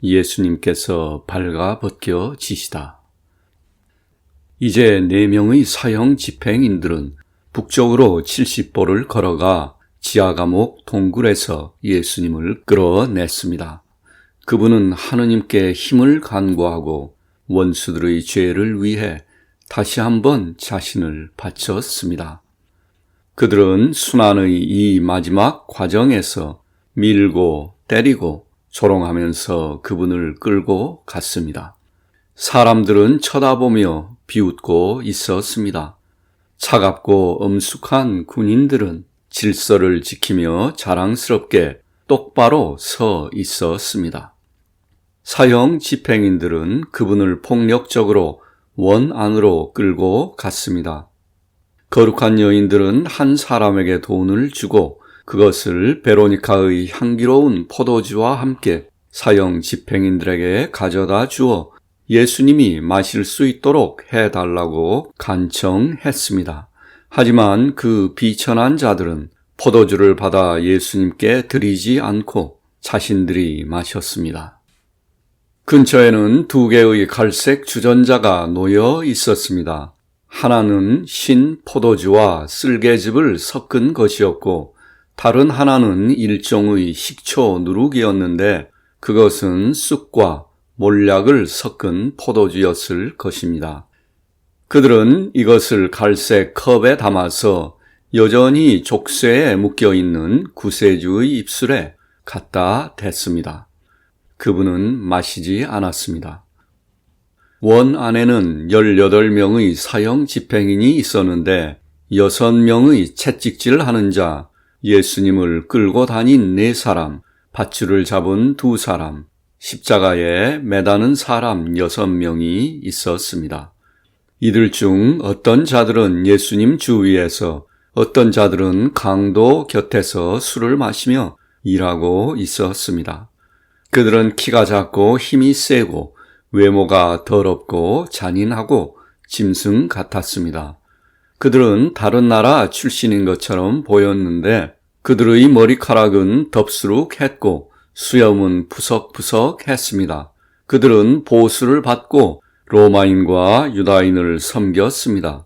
예수님께서 발가 벗겨지시다. 이제 4명의 사형 집행인들은 북쪽으로 70보를 걸어가 지하감옥 동굴에서 예수님을 끌어냈습니다. 그분은 하느님께 힘을 간구하고 원수들의 죄를 위해 다시 한번 자신을 바쳤습니다. 그들은 순환의 이 마지막 과정에서 밀고 때리고 조롱하면서 그분을 끌고 갔습니다. 사람들은 쳐다보며 비웃고 있었습니다. 차갑고 엄숙한 군인들은 질서를 지키며 자랑스럽게 똑바로 서 있었습니다. 사형 집행인들은 그분을 폭력적으로 원 안으로 끌고 갔습니다. 거룩한 여인들은 한 사람에게 돈을 주고 그것을 베로니카의 향기로운 포도주와 함께 사형 집행인들에게 가져다 주어 예수님이 마실 수 있도록 해달라고 간청했습니다. 하지만 그 비천한 자들은 포도주를 받아 예수님께 드리지 않고 자신들이 마셨습니다. 근처에는 2개의 갈색 주전자가 놓여 있었습니다. 하나는 신 포도주와 쓸개즙을 섞은 것이었고 다른 하나는 일종의 식초 누룩이었는데 그것은 쑥과 몰약을 섞은 포도주였을 것입니다. 그들은 이것을 갈색 컵에 담아서 여전히 족쇄에 묶여있는 구세주의 입술에 갖다 댔습니다. 그분은 마시지 않았습니다. 원 안에는 18명의 사형 집행인이 있었는데 6명의 채찍질하는 자, 예수님을 끌고 다닌 4사람, 밧줄을 잡은 2사람, 십자가에 매다는 사람 6명이 있었습니다. 이들 중 어떤 자들은 예수님 주위에서 어떤 자들은 강도 곁에서 술을 마시며 일하고 있었습니다. 그들은 키가 작고 힘이 세고 외모가 더럽고 잔인하고 짐승 같았습니다. 그들은 다른 나라 출신인 것처럼 보였는데 그들의 머리카락은 덥수룩했고 수염은 푸석푸석했습니다. 그들은 보수를 받고 로마인과 유다인을 섬겼습니다.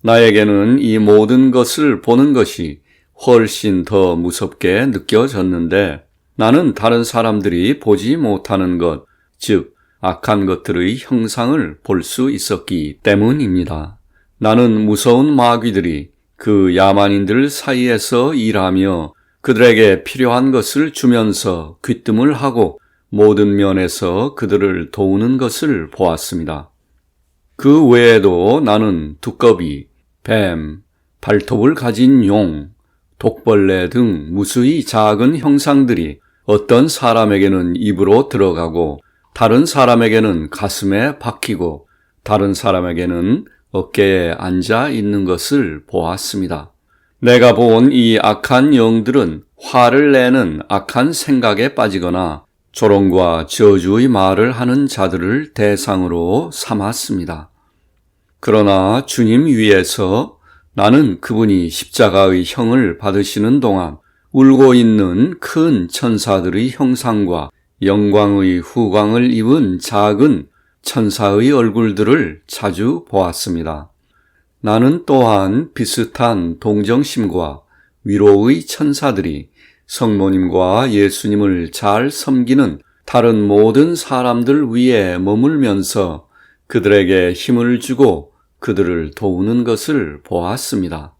나에게는 이 모든 것을 보는 것이 훨씬 더 무섭게 느껴졌는데 나는 다른 사람들이 보지 못하는 것, 즉 악한 것들의 형상을 볼 수 있었기 때문입니다. 나는 무서운 마귀들이 그 야만인들 사이에서 일하며 그들에게 필요한 것을 주면서 귀뜸을 하고 모든 면에서 그들을 도우는 것을 보았습니다. 그 외에도 나는 두꺼비, 뱀, 발톱을 가진 용, 독벌레 등 무수히 작은 형상들이 어떤 사람에게는 입으로 들어가고 다른 사람에게는 가슴에 박히고 다른 사람에게는 어깨에 앉아 있는 것을 보았습니다. 내가 본 이 악한 영들은 화를 내는 악한 생각에 빠지거나 조롱과 저주의 말을 하는 자들을 대상으로 삼았습니다. 그러나 주님 위에서 나는 그분이 십자가의 형을 받으시는 동안 울고 있는 큰 천사들의 형상과 영광의 후광을 입은 작은 천사의 얼굴들을 자주 보았습니다. 나는 또한 비슷한 동정심과 위로의 천사들이 성모님과 예수님을 잘 섬기는 다른 모든 사람들 위에 머물면서 그들에게 힘을 주고 그들을 도우는 것을 보았습니다.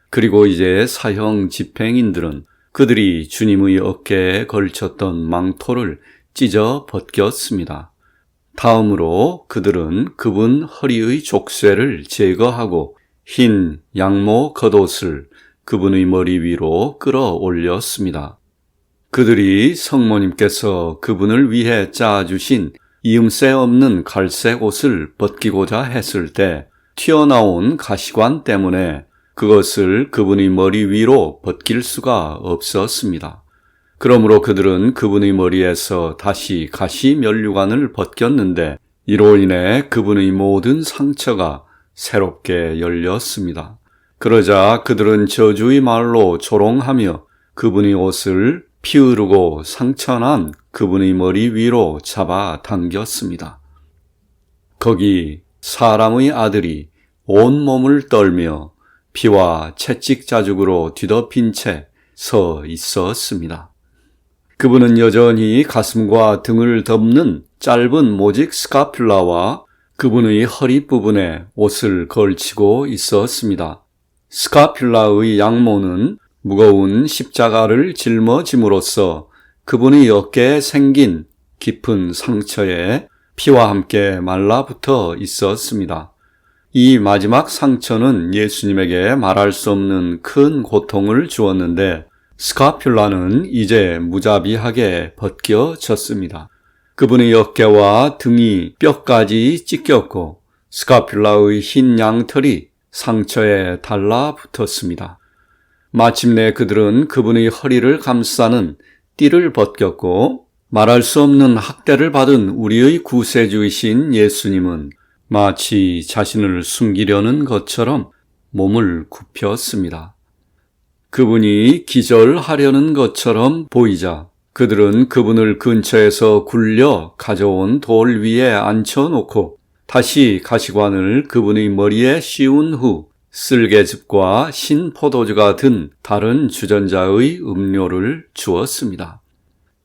그리고 이제 사형 집행인들은 그들이 주님의 어깨에 걸쳤던 망토를 찢어 벗겼습니다. 다음으로 그들은 그분 허리의 족쇄를 제거하고 흰 양모 겉옷을 그분의 머리 위로 끌어올렸습니다. 그들이 성모님께서 그분을 위해 짜주신 이음새 없는 갈색 옷을 벗기고자 했을 때 튀어나온 가시관 때문에 그것을 그분의 머리 위로 벗길 수가 없었습니다. 그러므로 그들은 그분의 머리에서 다시 가시 면류관을 벗겼는데 이로 인해 그분의 모든 상처가 새롭게 열렸습니다. 그러자 그들은 저주의 말로 조롱하며 그분의 옷을 피 흐르고 상처난 그분의 머리 위로 잡아 당겼습니다. 거기 사람의 아들이 온몸을 떨며 피와 채찍 자죽으로 뒤덮인 채 서 있었습니다. 그분은 여전히 가슴과 등을 덮는 짧은 모직 스카퓰라와 그분의 허리 부분에 옷을 걸치고 있었습니다. 스카퓰라의 양모는 무거운 십자가를 짊어짐으로써 그분의 어깨에 생긴 깊은 상처에 피와 함께 말라붙어 있었습니다. 이 마지막 상처는 예수님에게 말할 수 없는 큰 고통을 주었는데 스카퓰라는 이제 무자비하게 벗겨졌습니다. 그분의 어깨와 등이 뼈까지 찢겼고 스카퓰라의 흰 양털이 상처에 달라붙었습니다. 마침내 그들은 그분의 허리를 감싸는 띠를 벗겼고 말할 수 없는 학대를 받은 우리의 구세주이신 예수님은 마치 자신을 숨기려는 것처럼 몸을 굽혔습니다. 그분이 기절하려는 것처럼 보이자 그들은 그분을 근처에서 굴려 가져온 돌 위에 앉혀놓고 다시 가시관을 그분의 머리에 씌운 후 쓸개즙과 신포도주가 든 다른 주전자의 음료를 주었습니다.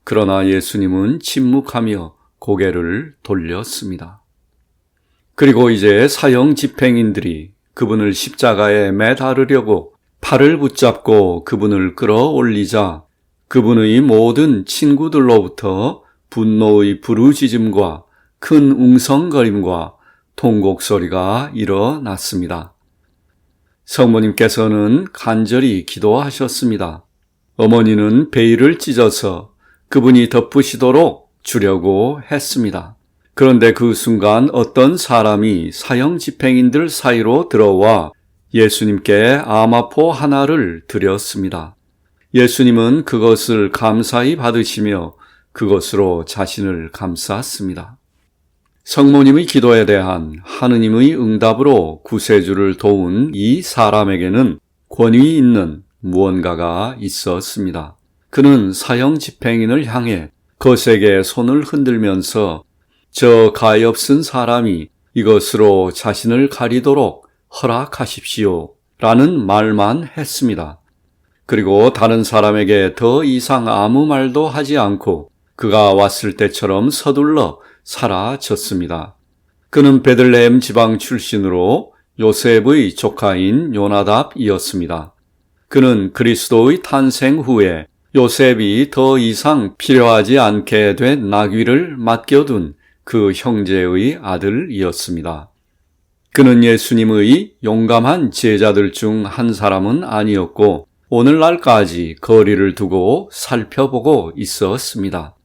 그러나 예수님은 침묵하며 고개를 돌렸습니다. 그리고 이제 사형 집행인들이 그분을 십자가에 매달으려고 팔을 붙잡고 그분을 끌어올리자 그분의 모든 친구들로부터 분노의 부르짖음과 큰 웅성거림과 통곡소리가 일어났습니다. 성모님께서는 간절히 기도하셨습니다. 어머니는 베일을 찢어서 그분이 덮으시도록 주려고 했습니다. 그런데 그 순간 어떤 사람이 사형 집행인들 사이로 들어와 예수님께 암화포 하나를 드렸습니다. 예수님은 그것을 감사히 받으시며 그것으로 자신을 감쌌습니다. 성모님의 기도에 대한 하느님의 응답으로 구세주를 도운 이 사람에게는 권위 있는 무언가가 있었습니다. 그는 사형 집행인을 향해 거세게 손을 흔들면서 저 가엾은 사람이 이것으로 자신을 가리도록 허락하십시오 라는 말만 했습니다. 그리고 다른 사람에게 더 이상 아무 말도 하지 않고 그가 왔을 때처럼 서둘러 사라졌습니다. 그는 베들레헴 지방 출신으로 요셉의 조카인 요나답이었습니다. 그는 그리스도의 탄생 후에 요셉이 더 이상 필요하지 않게 된 나귀를 맡겨둔 그 형제의 아들이었습니다. 그는 예수님의 용감한 제자들 중 한 사람은 아니었고 오늘날까지 거리를 두고 살펴보고 있었습니다.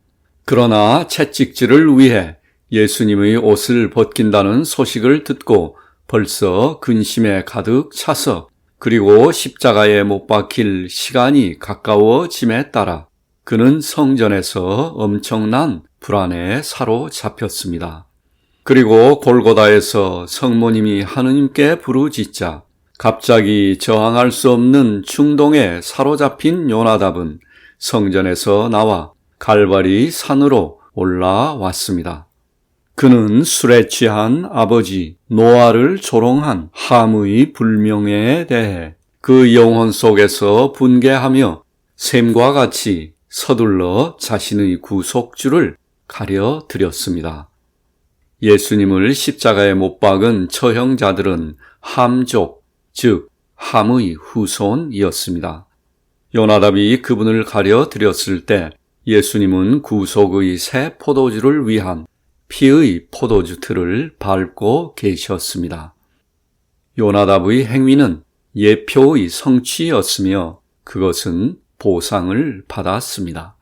그러나 채찍질을 위해 예수님의 옷을 벗긴다는 소식을 듣고 벌써 근심에 가득 차서 그리고 십자가에 못 박힐 시간이 가까워짐에 따라 그는 성전에서 엄청난 불안에 사로잡혔습니다. 그리고 골고다에서 성모님이 하느님께 부르짖자 갑자기 저항할 수 없는 충동에 사로잡힌 요나답은 성전에서 나와 갈바리 산으로 올라왔습니다. 그는 술에 취한 아버지 노아를 조롱한 함의 불명예에 대해 그 영혼 속에서 분개하며 샘과 같이 서둘러 자신의 구속주를 가려드렸습니다. 예수님을 십자가에 못 박은 처형자들은 함족, 즉 함의 후손이었습니다. 요나답이 그분을 가려드렸을 때 예수님은 구속의 새 포도주를 위한 피의 포도주 틀을 밟고 계셨습니다. 요나답의 행위는 예표의 성취였으며 그것은 보상을 받았습니다.